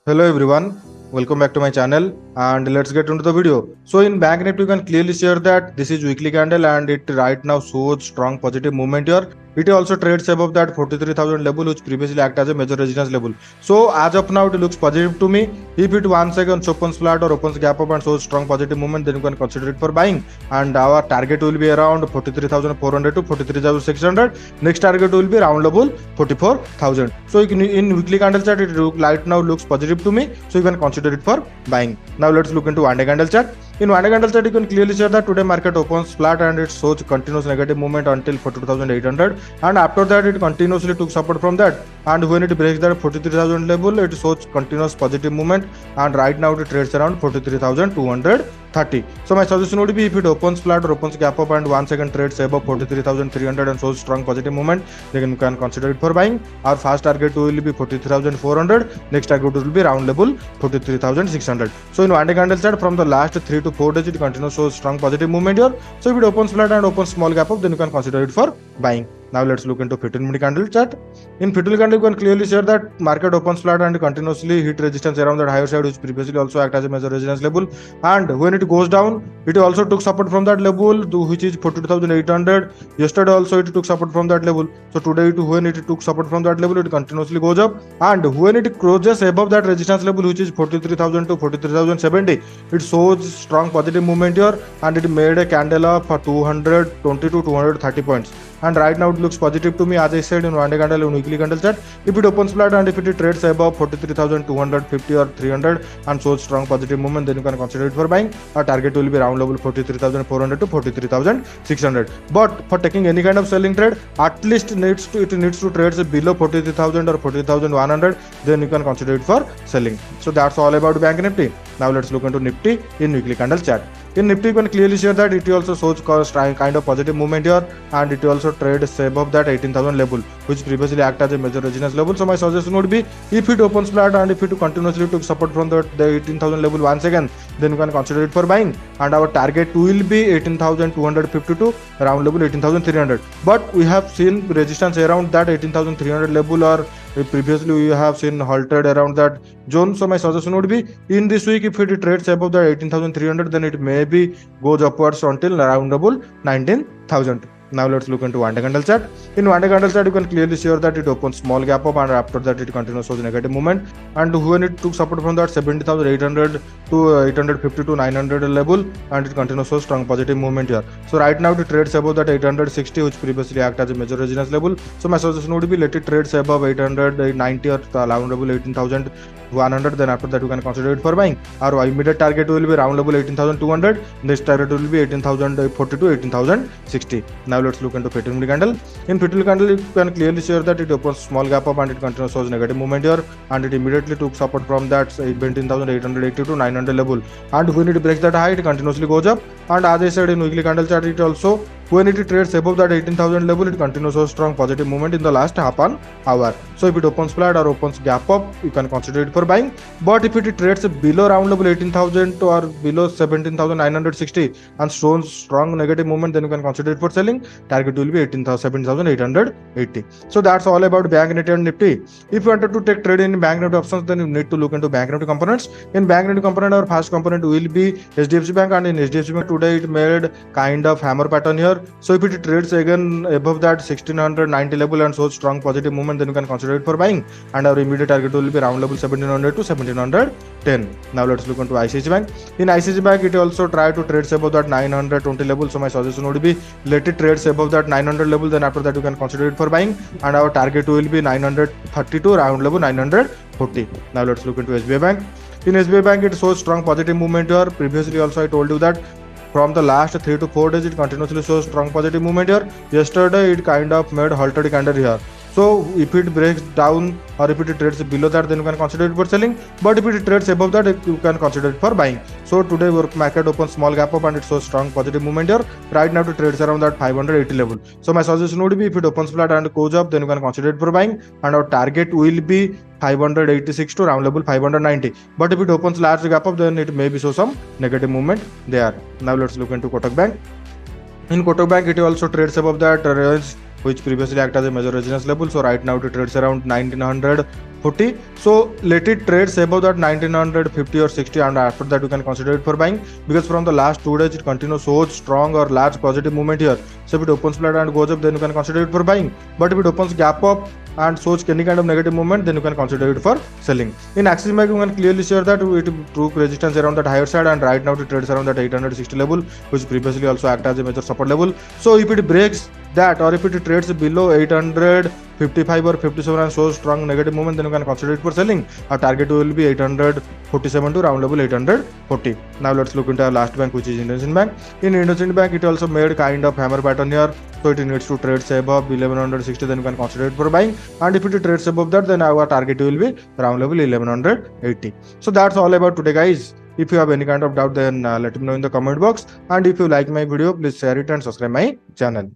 Hello everyone, welcome back to my channel and let's get into the video. So in Bank Nifty you can clearly see that this is weekly candle and it right now shows strong positive movement here. It also trades above that 43,000 level which previously acted as a major resistance level. So as of now it looks positive to me. If it once again opens flat or opens gap up and shows strong positive movement, then you can consider it for buying, and our target will be around 43,400 to 43,600. Next target will be round level 44,000. So in weekly candle chart it right now looks positive to me, so you can consider it for buying. Now let's look into one day candle chart. In one day candle chart, you can clearly see that today market opens flat and it shows continuous negative movement until 42,800, and after that it continuously took support from that, and when it breaks that 43,000 level it shows continuous positive movement, and right now it trades around 43,230. So my suggestion would be, if it opens flat or opens gap up and once again trades above 43,300 and shows strong positive movement, then you can consider it for buying. Our first target will be 43,400. Next target will be round level 43,600. So in one day candle chart, from the last 3 to 4 days it continues shows strong positive movement here. So if it opens flat and opens small gap up, then you can consider it for buying. Now let's look into 15-minute candle chart. In 15-minute candle, you can clearly see that market opens flat and continuously hit resistance around that higher side, which previously also acted as a major resistance level. And when it goes down, it also took support from that level, which is 42,800. Yesterday also it took support from that level. So today, when it took support from that level, it continuously goes up. And when it closes above that resistance level, which is 43,000 to 43,070, it shows strong positive movement here, and it made a candle of 220 to 230 points. And right now it looks positive to me, as I said, in one day candle and weekly candle chart. If it opens flat and if it trades above 43,250 or 300 and shows strong positive movement, then you can consider it for buying. Our target will be round level 43,400 to 43,600. But for taking any kind of selling trade, at least it needs to trade below 43,000 or 43,100. Then you can consider it for selling. So that's all about Bank Nifty. Now let's look into Nifty in weekly candle chart. In Nifty, you can clearly see that it also shows kind of positive movement here, and it also trades above that 18,000 level, which previously acted as a major resistance level. So my suggestion would be, if it opens flat and if it continuously took support from the 18,000 level once again, then you can consider it for buying. And our target will be 18,252, around level 18,300. But we have seen resistance around that 18,300 level, or previously we have seen halted around that zone. So my suggestion would be, in this week, if it trades above the 18,300, then it maybe goes upwards until around double 19,000. Now let's look into one day candle chart. In one day candle chart, you can clearly see that it opens small gap up, and after that it continues shows negative movement. And when it took support from that 70,800 to 850 to 900 level, and it continues shows strong positive movement here. So right now it trades above that 860, which previously acted as a major resistance level. So my suggestion would be, let it trades above 890 or around level 18,100. Then after that you can consider it for buying. Our immediate target will be round level 18,200. Next target will be 18,040 to 18,060. Now let's look into 15-minute candle. In 15-minute candle, you can clearly see that it opens small gap up and it continues shows negative movement here, and it immediately took support from that 17,880 to 900 level. And when it breaks that high, it continuously goes up. And as I said, in weekly candle chart, it also, when it trades above that 18,000 level, it continues shows strong positive movement in the last half an hour. So if it opens flat or opens gap up, you can consider it for buying. But if it trades below round level 18,000 or below 17,960 and shows strong negative movement, then you can consider it for selling. Target will be 17,880. So that's all about Bank Nifty and Nifty. If you wanted to take trade in Bank Nifty options, then you need to look into Bank Nifty components. In Bank Nifty component, our first component will be HDFC Bank, and in HDFC Bank today it made kind of hammer pattern here. So if it trades again above that 1690 level and shows strong positive movement, then you can consider it for buying. And our immediate target will be round level 1700 to 1710. Now let's look into ICICI Bank. In ICICI Bank, it also tried to trade above that 920 level. So my suggestion would be, let it trade above that 900 level. Then after that you can consider it for buying. And our target will be 932, round level 940. Now let's look into SBI Bank. In SBI Bank, it shows strong positive movement here. Previously also I told you that from the last 3 to 4 days it continuously shows strong positive movement here. Yesterday it kind of made halted candle here. So if it breaks down or if it trades below that, then you can consider it for selling. But if it trades above that, you can consider it for buying. So today market opens small gap up and it shows strong positive movement here. Right now it trades around that 580 level. So my suggestion would be, if it opens flat and goes up, then you can consider it for buying. And our target will be 586 to round level 590. But if it opens large gap up, then it may be show some negative movement there. Now let's look into Kotak Bank. In Kotak Bank, it also trades above that range which previously acted as a major resistance level. So right now it trades around 1900 40. So let it trades above that 1950 or 60, and after that you can consider it for buying, because from the last 2 days it continues so strong or large positive movement here. So if it opens flat and goes up, then you can consider it for buying. But if it opens gap up and shows any kind of negative movement, then you can consider it for selling. In Axis Bank, you can clearly see that it took resistance around that higher side, and right now it trades around that 860 level, which previously also acted as a major support level. So if it breaks that, or if it trades below 855 or 57 and shows strong negative movement, then you can consider it for selling. Our target will be 847 to round level 840. Now let's look into our last bank, which is IndusInd Bank. In IndusInd Bank, it also made kind of hammer pattern here, so it needs to trade above 1160, then you can consider it for buying. And if it trades above that, then our target will be round level 1180. So that's all about today, guys. If you have any kind of doubt, then let me know in the comment box. And if you like my video, please share it and subscribe my channel.